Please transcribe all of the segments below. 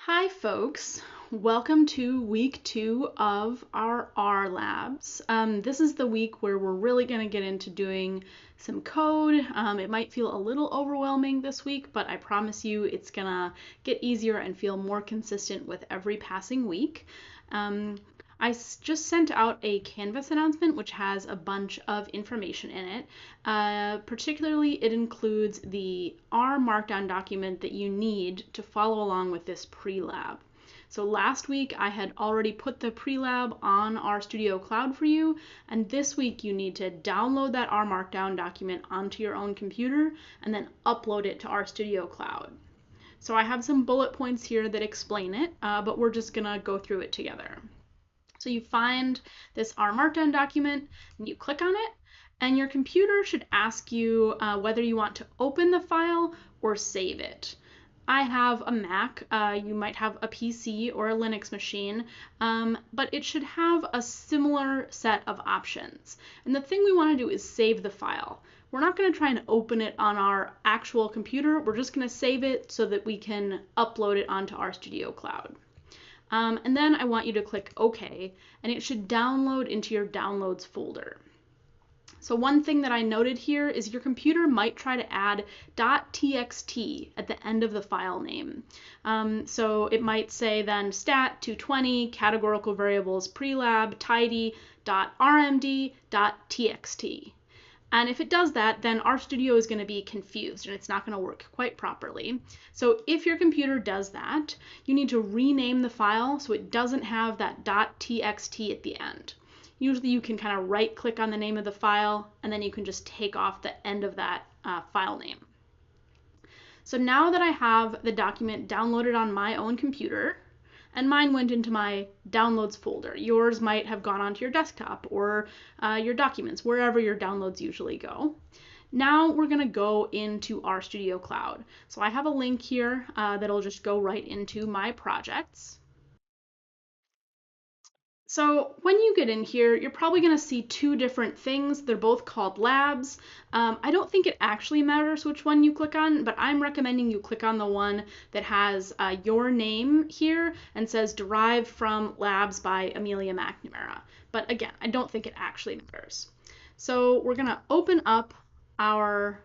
Hi folks, welcome to week 2 of our R labs. This is the week where we're really going to get into doing some code. It might feel a little overwhelming this week, but I promise you it's going to get easier and feel more consistent with every passing week. I just sent out a Canvas announcement which has a bunch of information in it. Particularly, it includes the R Markdown document that you need to follow along with this pre-lab. So last week I had already put the pre-lab on RStudio Cloud for you, and this week you need to download that R Markdown document onto your own computer and then upload it to RStudio Cloud. So I have some bullet points here that explain it, but we're just gonna go through it together. So you find this R Markdown document and you click on it, and your computer should ask you whether you want to open the file or save it. I have a Mac, you might have a PC or a Linux machine, but it should have a similar set of options. And the thing we want to do is save the file. We're not going to try and open it on our actual computer, we're just going to save it so that we can upload it onto RStudio Cloud. And then I want you to click OK, and it should download into your Downloads folder. So one thing that I noted here is your computer might try to add .txt at the end of the file name. So it might say then stat220 categorical variables prelab tidy.rmd.txt. And if it does that, then RStudio is going to be confused and it's not going to work quite properly. So if your computer does that, you need to rename the file so it doesn't have that .txt at the end. Usually you can kind of right click on the name of the file and then you can just take off the end of that file name. So now that I have the document downloaded on my own computer, and mine went into my downloads folder. Yours might have gone onto your desktop or your documents, wherever your downloads usually go. Now we're going to go into RStudio Cloud. So I have a link here that'll just go right into my projects. So when you get in here, you're probably going to see two different things. They're both called labs. I don't think it actually matters which one you click on, but I'm recommending you click on the one that has your name here and says derived from labs by Amelia McNamara. But again, I don't think it actually matters. So we're going to open up our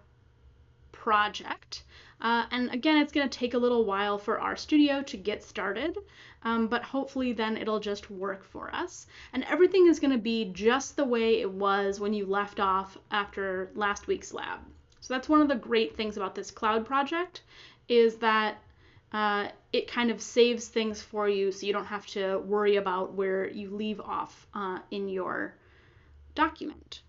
project. And again, it's going to take a little while for RStudio to get started, but hopefully then it'll just work for us. And everything is going to be just the way it was when you left off after last week's lab. So that's one of the great things about this cloud project, is that it kind of saves things for you so you don't have to worry about where you leave off in your document.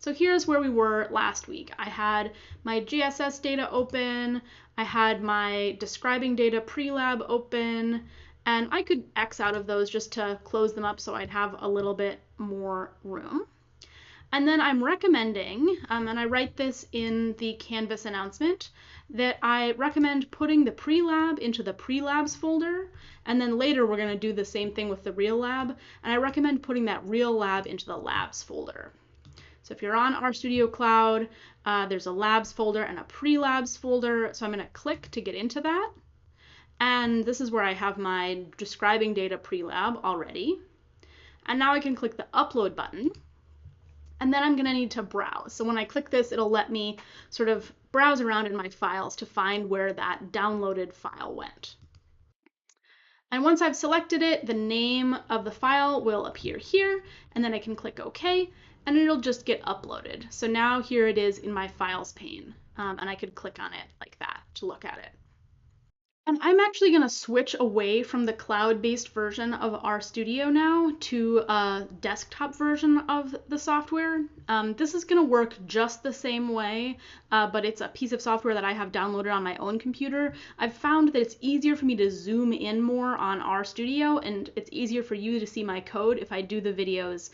So here's where we were last week. I had my GSS data open, I had my describing data pre-lab open, and I could X out of those just to close them up so I'd have a little bit more room. And then I'm recommending, and I write this in the Canvas announcement, that I recommend putting the pre-lab into the pre-labs folder, and then later we're going to do the same thing with the real lab, and I recommend putting that real lab into the labs folder. So if you're on RStudio Cloud, there's a labs folder and a pre-labs folder. So I'm going to click to get into that. And this is where I have my describing data pre-lab already. And now I can click the upload button. And then I'm going to need to browse. So when I click this, it'll let me sort of browse around in my files to find where that downloaded file went. And once I've selected it, the name of the file will appear here, and then I can click OK, and it'll just get uploaded. So now here it is in my files pane, and I could click on it like that to look at it. And I'm actually going to switch away from the cloud-based version of RStudio now to a desktop version of the software. This is going to work just the same way, but it's a piece of software that I have downloaded on my own computer. I've found that it's easier for me to zoom in more on RStudio, and it's easier for you to see my code if I do the videos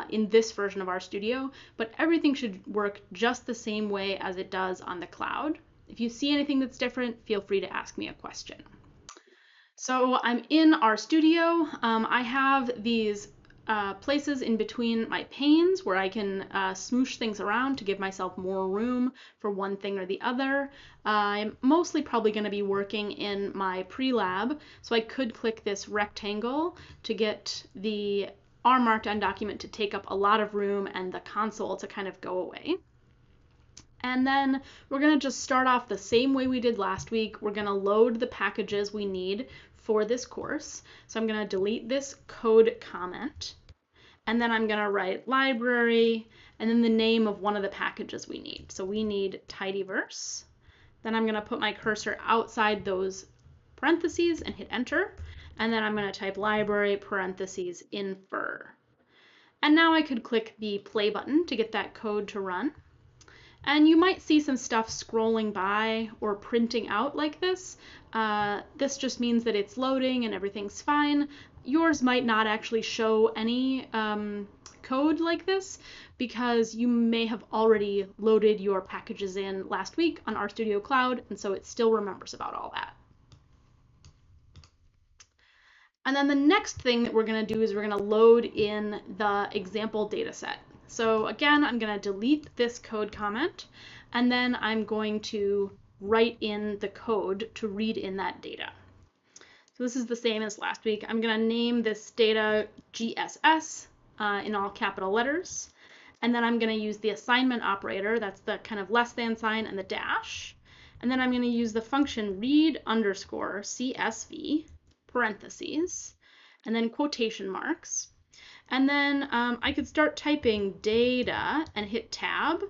in this version of RStudio, but everything should work just the same way as it does on the cloud. If you see anything that's different, feel free to ask me a question. So I'm in RStudio. I have these places in between my panes where I can smoosh things around to give myself more room for one thing or the other. I'm mostly probably going to be working in my pre-lab, so I could click this rectangle to get the R Markdown document to take up a lot of room and the console to kind of go away. And then we're going to just start off the same way we did last week. We're going to load the packages we need for this course. So I'm going to delete this code comment, and then I'm going to write library and then the name of one of the packages we need. So we need tidyverse. Then I'm going to put my cursor outside those parentheses and hit enter. And then I'm going to type library parentheses infer. And now I could click the play button to get that code to run. And you might see some stuff scrolling by or printing out like this. This just means that it's loading and everything's fine. Yours might not actually show any code like this because you may have already loaded your packages in last week on RStudio Cloud, and so it still remembers about all that. And then the next thing that we're going to do is we're going to load in the example data set. So again, I'm going to delete this code comment, and then I'm going to write in the code to read in that data. So this is the same as last week. I'm going to name this data GSS in all capital letters, and then I'm going to use the assignment operator, that's the kind of less than sign and the dash, and then I'm going to use the function read underscore CSV parentheses, and then quotation marks. And then I could start typing data and hit tab,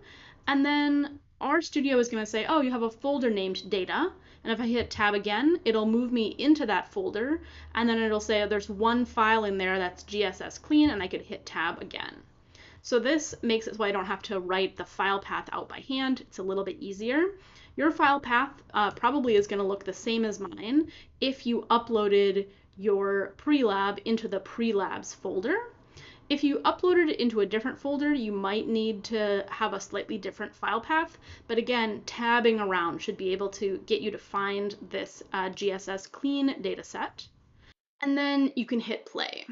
and then RStudio is going to say, oh, you have a folder named data, and if I hit tab again, it'll move me into that folder, and then it'll say, oh, there's one file in there that's GSS clean, and I could hit tab again. So this makes it so I don't have to write the file path out by hand. It's a little bit easier. Your file path probably is going to look the same as mine if you uploaded your pre-lab into the pre-labs folder. If you uploaded it into a different folder, you might need to have a slightly different file path, but again, tabbing around should be able to get you to find this GSS clean dataset. And then you can hit play.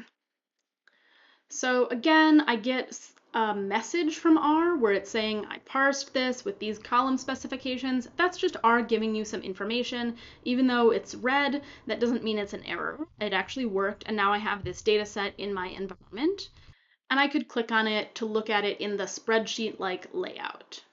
So again, I get a message from R where it's saying I parsed this with these column specifications. That's just R giving you some information. Even though it's red, that doesn't mean it's an error. It actually worked, and now I have this data set in my environment. And I could click on it to look at it in the spreadsheet-like layout.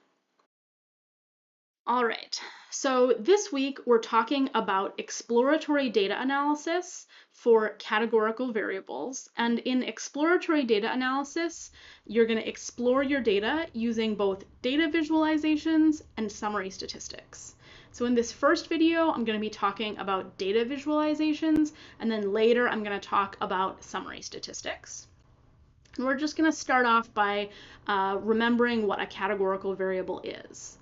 All right, so this week we're talking about exploratory data analysis for categorical variables. And in exploratory data analysis, you're going to explore your data using both data visualizations and summary statistics. So in this first video, I'm going to be talking about data visualizations, and then later I'm going to talk about summary statistics. And we're just going to start off by remembering what a categorical variable is.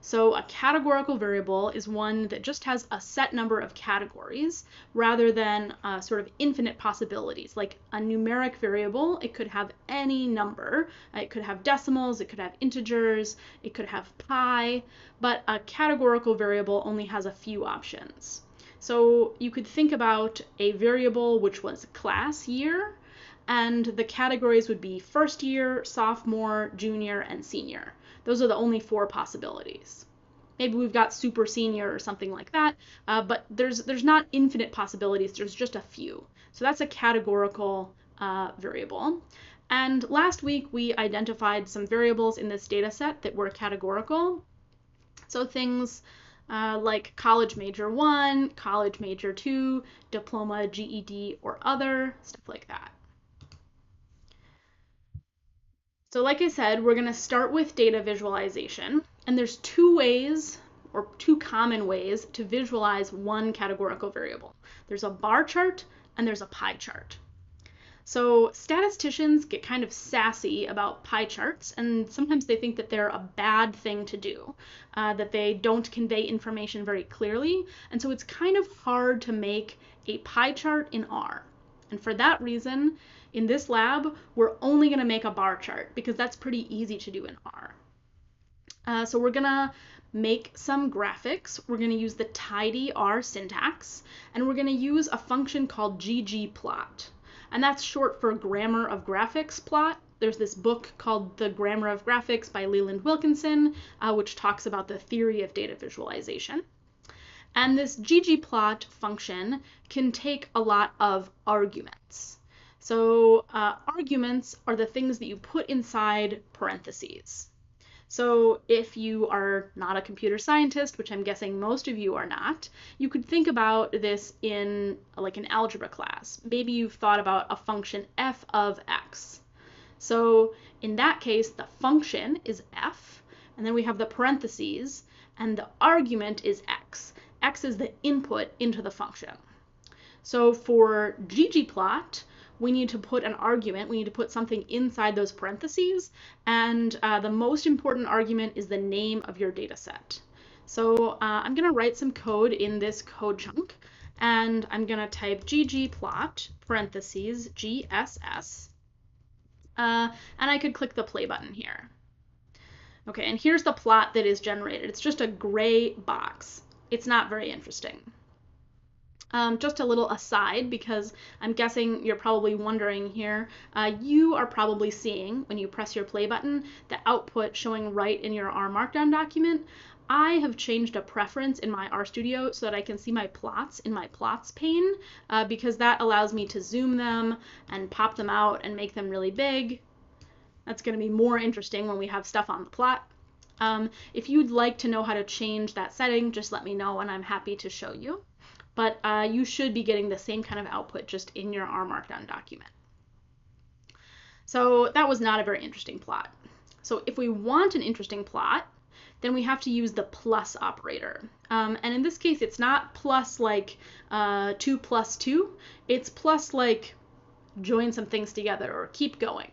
So a categorical variable is one that just has a set number of categories rather than sort of infinite possibilities. Like a numeric variable, it could have any number. It could have decimals, it could have integers, it could have pi, but a categorical variable only has a few options. So you could think about a variable which was class year, and the categories would be first year, sophomore, junior, and senior. Those are the only 4 possibilities. Maybe we've got super senior or something like that, but there's not infinite possibilities, there's just a few. So that's a categorical variable. And last week we identified some variables in this data set that were categorical. So things like college major 1, college major 2, diploma, GED, or other, stuff like that. So like I said, we're going to start with data visualization, and there's 2 ways, or 2 common ways, to visualize one categorical variable. There's a bar chart and there's a pie chart. So statisticians get kind of sassy about pie charts, and sometimes they think that they're a bad thing to do, that they don't convey information very clearly, and so it's kind of hard to make a pie chart in R. And for that reason, in this lab, we're only going to make a bar chart because that's pretty easy to do in R. So we're going to make some graphics. We're going to use the tidy R syntax, and we're going to use a function called ggplot. and that's short for Grammar of Graphics plot. There's this book called The Grammar of Graphics by Leland Wilkinson, which talks about the theory of data visualization. And this ggplot function can take a lot of arguments. So arguments are the things that you put inside parentheses. So if you are not a computer scientist, which I'm guessing most of you are not, you could think about this in like an algebra class. Maybe you've thought about a function f of x. So in that case, the function is f, and then we have the parentheses, and the argument is x. X is the input into the function. So for ggplot, we need to put an argument, we need to put something inside those parentheses, and the most important argument is the name of your data set. So I'm going to write some code in this code chunk, and I'm going to type ggplot parentheses GSS, and I could click the play button here. Okay, and here's the plot that is generated. It's just a gray box. It's not very interesting. Just a little aside, because I'm guessing you're probably wondering here, you are probably seeing, when you press your play button, the output showing right in your R Markdown document. I have changed a preference in my RStudio so that I can see my plots in my plots pane, because that allows me to zoom them and pop them out and make them really big. That's going to be more interesting when we have stuff on the plot. If you'd like to know how to change that setting, just let me know and I'm happy to show you. But you should be getting the same kind of output just in your R Markdown document. So that was not a very interesting plot. So if we want an interesting plot, then we have to use the plus operator. And in this case, it's not plus like 2 plus 2. It's plus like join some things together or keep going.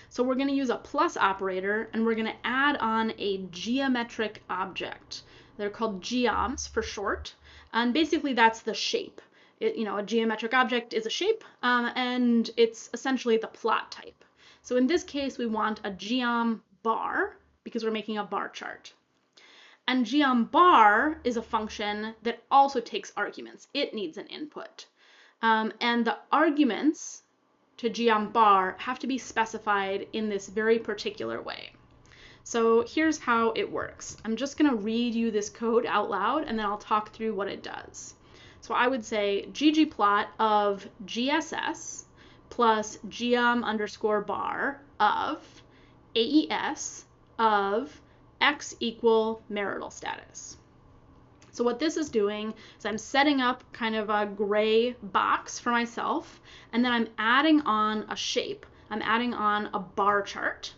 So we're going to use a plus operator, and we're going to add on a geometric object. They're called geoms for short. And basically that's the shape. A geometric object is a shape, and it's essentially the plot type. So in this case, we want a geom bar because we're making a bar chart. And geom bar is a function that also takes arguments. It needs an input. And the arguments to geom bar have to be specified in this very particular way. So here's how it works. I'm just going to read you this code out loud, and then I'll talk through what it does. So I would say ggplot of GSS plus geom underscore bar of AES of X equal marital status. So what this is doing is I'm setting up kind of a gray box for myself, and then I'm adding on a shape. I'm adding on a bar chart.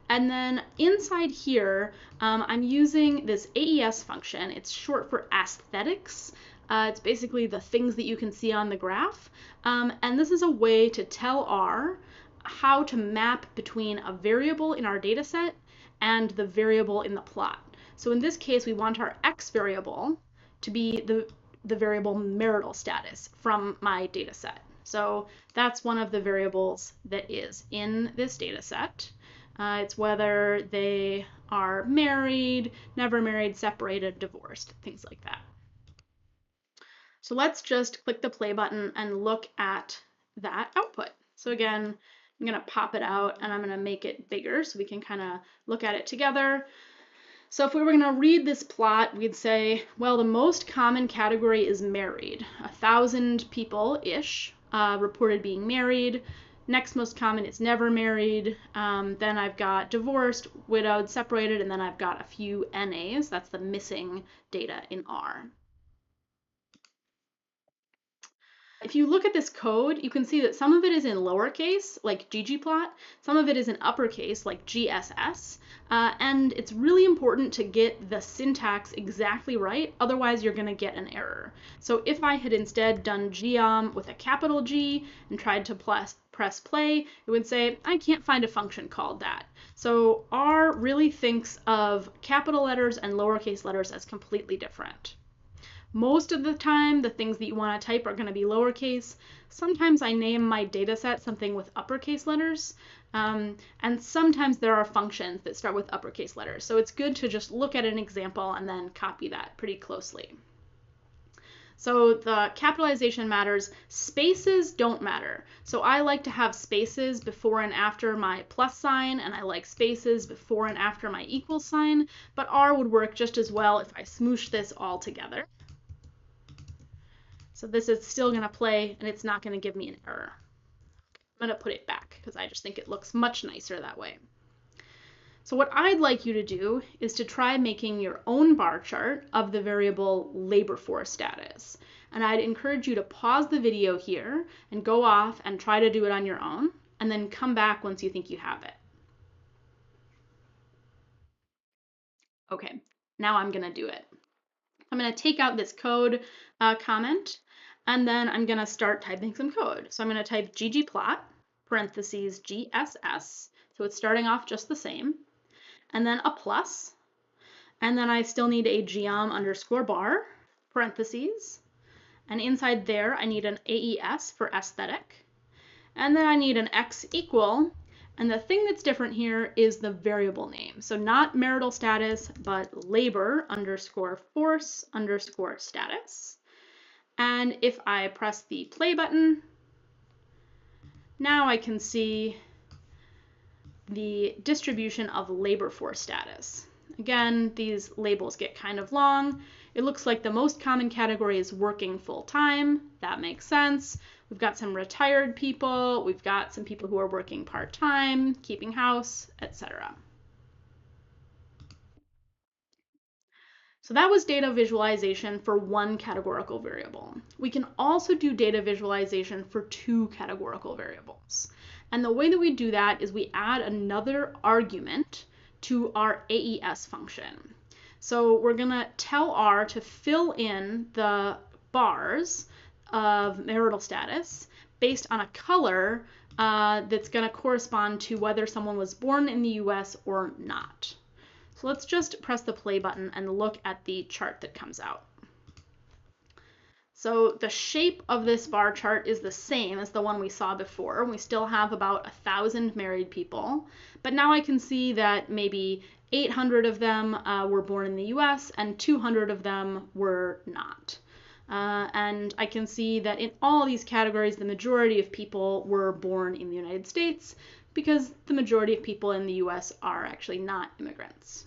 And then inside here, I'm using this AES function. It's short for aesthetics. It's basically the things that you can see on the graph. And this is a way to tell R how to map between a variable in our data set and the variable in the plot. So in this case, we want our X variable to be the variable marital status from my data set. So that's one of the variables that is in this data set. It's whether they are married, never married, separated, divorced, things like that. So let's just click the play button and look at that output. So again, I'm going to pop it out and I'm going to make it bigger so we can kind of look at it together. So if we were going to read this plot, we'd say, well, the most common category is married. 1,000 people-ish reported being married. Next most common is never married. Then I've got divorced, widowed, separated, and then I've got a few NAs. That's the missing data in R. If you look at this code, you can see that some of it is in lowercase, like ggplot, some of it is in uppercase, like GSS, and it's really important to get the syntax exactly right, otherwise you're going to get an error. So if I had instead done geom with a capital G and tried to press play, it would say, I can't find a function called that. So R really thinks of capital letters and lowercase letters as completely different. Most of the time, the things that you want to type are going to be lowercase. Sometimes I name my data set something with uppercase letters, and sometimes there are functions that start with uppercase letters. So it's good to just look at an example and then copy that pretty closely. So the capitalization matters, spaces don't matter. So I like to have spaces before and after my plus sign, and I like spaces before and after my equal sign, but R would work just as well if I smoosh this all together. So this is still going to play, and it's not going to give me an error. I'm going to put it back because I just think it looks much nicer that way. So what I'd like you to do is to try making your own bar chart of the variable labor force status. And I'd encourage you to pause the video here and go off and try to do it on your own, and then come back once you think you have it. Okay, now I'm going to do it. I'm going to take out this code comment, and then I'm going to start typing some code. So I'm going to type ggplot, parentheses, GSS. So it's starting off just the same. And then a plus. And then I still need a geom underscore bar, parentheses. And inside there, I need an AES for aesthetic. And then I need an X equal. And the thing that's different here is the variable name. So not marital status, but labor underscore force underscore status. And if I press the play button, now I can see the distribution of labor force status. Again, these labels get kind of long. It looks like the most common category is working full time. That makes sense. We've got some retired people. We've got some people who are working part time, keeping house, etc. So that was data visualization for one categorical variable. We can also do data visualization for two categorical variables. And the way that we do that is we add another argument to our AES function. So we're going to tell R to fill in the bars of marital status based on a color that's going to correspond to whether someone was born in the US or not. So let's just press the play button and look at the chart that comes out. So the shape of this bar chart is the same as the one we saw before. We still have about 1,000 married people, but now I can see that maybe 800 of them were born in the US and 200 of them were not. And I can see that in all these categories, the majority of people were born in the United States because the majority of people in the US are actually not immigrants.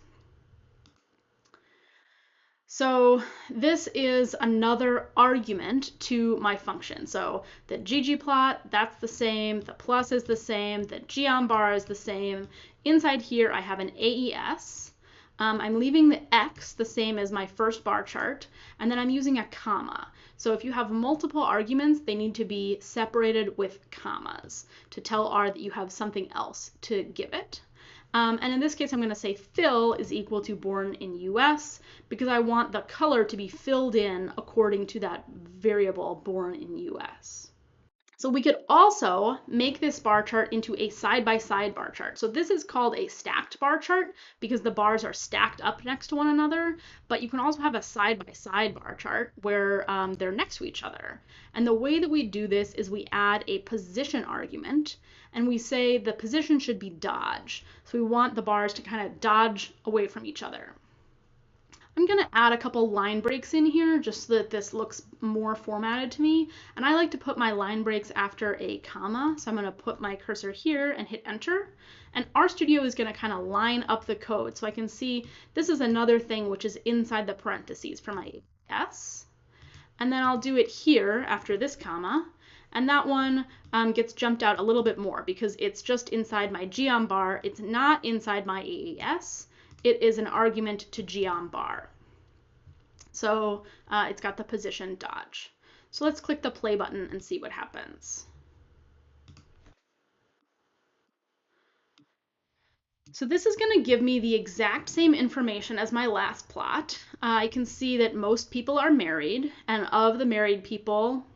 So this is another argument to my function. So the ggplot, that's the same, the plus is the same, the geom bar is the same. Inside here I have an AES. I'm leaving the X the same as my first bar chart, and then I'm using a comma. So if you have multiple arguments, they need to be separated with commas to tell R that you have something else to give it. And in this case, I'm going to say fill is equal to born in US because I want the color to be filled in according to that variable born in US. So we could also make this bar chart into a side-by-side bar chart. So this is called a stacked bar chart because the bars are stacked up next to one another, but you can also have a side-by-side bar chart where they're next to each other. And the way that we do this is we add a position argument, and we say the position should be dodge. So we want the bars to kind of dodge away from each other. I'm going to add a couple line breaks in here just so that this looks more formatted to me. And I like to put my line breaks after a comma. So I'm going to put my cursor here and hit enter. And RStudio is going to kind of line up the code. So I can see this is another thing which is inside the parentheses for my S. And then I'll do it here after this comma. And that one gets jumped out a little bit more because it's just inside my geom bar. It's not inside my AES. It is an argument to geom bar. So it's got the position dodge. So let's click the play button and see what happens. So this is going to give me the exact same information as my last plot. I can see that most people are married, and of the married people,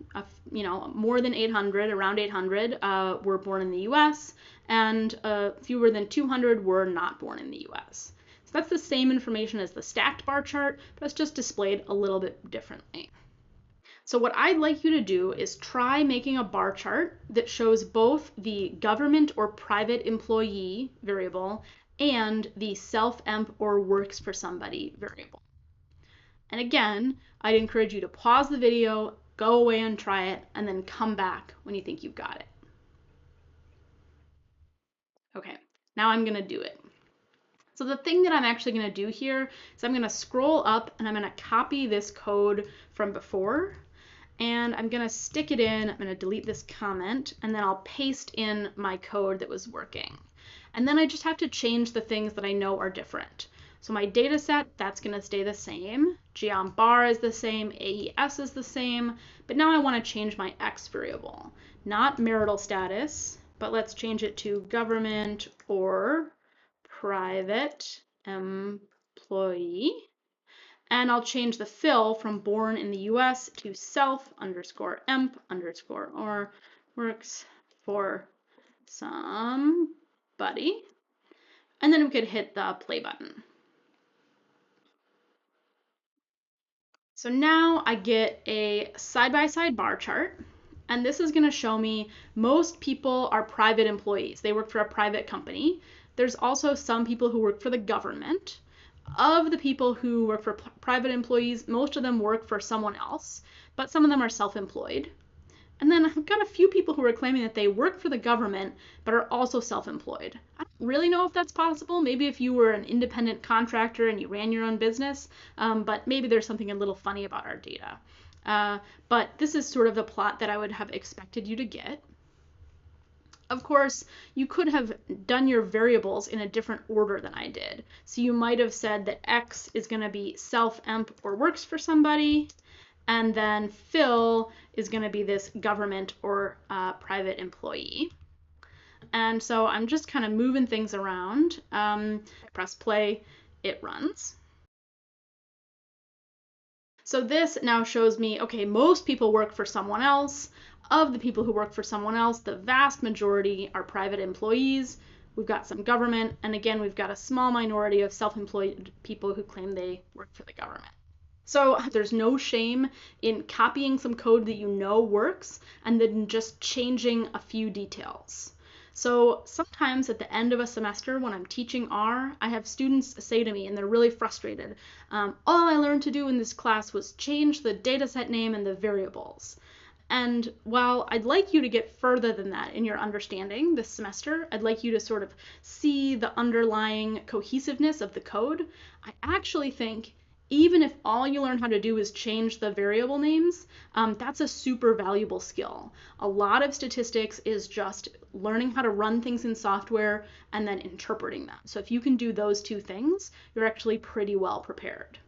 more than 800, around 800, were born in the US, and fewer than 200 were not born in the US. So that's the same information as the stacked bar chart, but it's just displayed a little bit differently. So what I'd like you to do is try making a bar chart that shows both the government or private employee variable and the self-emp or works for somebody variable. And again, I'd encourage you to pause the video, go away and try it, and then come back when you think you've got it. Okay, now I'm gonna do it. So the thing that I'm actually gonna do here is I'm gonna scroll up and I'm gonna copy this code from before, and I'm gonna stick it in. I'm gonna delete this comment, and then I'll paste in my code that was working. And then I just have to change the things that I know are different. So my data set, that's gonna stay the same. Geom bar is the same, AES is the same, but now I wanna change my X variable. Not marital status, but let's change it to government or private employee. And I'll change the fill from born in the US to self underscore emp underscore or works for somebody. And then we could hit the play button. So now I get a side-by-side bar chart, and this is going to show me most people are private employees. They work for a private company. There's also some people who work for the government. Of the people who work for private employees, most of them work for someone else, but some of them are self-employed. And then I've got a few people who are claiming that they work for the government but are also self-employed. I don't really know if that's possible. Maybe if you were an independent contractor and you ran your own business, but maybe there's something a little funny about our data. But this is sort of the plot that I would have expected you to get. Of course, you could have done your variables in a different order than I did. So you might have said that X is going to be self-emp or works for somebody, and then fill is going to be this government or private employee. And so I'm just kind of moving things around. I press play, it runs. So this now shows me, okay, most people work for someone else. Of the people who work for someone else, the vast majority are private employees. We've got some government, and again, we've got a small minority of self-employed people who claim they work for the government. So there's no shame in copying some code that you know works and then just changing a few details. So sometimes at the end of a semester when I'm teaching R, I have students say to me, and they're really frustrated, all I learned to do in this class was change the dataset name and the variables. And while I'd like you to get further than that in your understanding this semester, I'd like you to sort of see the underlying cohesiveness of the code, I actually think even if all you learn how to do is change the variable names, that's a super valuable skill. A lot of statistics is just learning how to run things in software and then interpreting them. So if you can do those two things, you're actually pretty well prepared.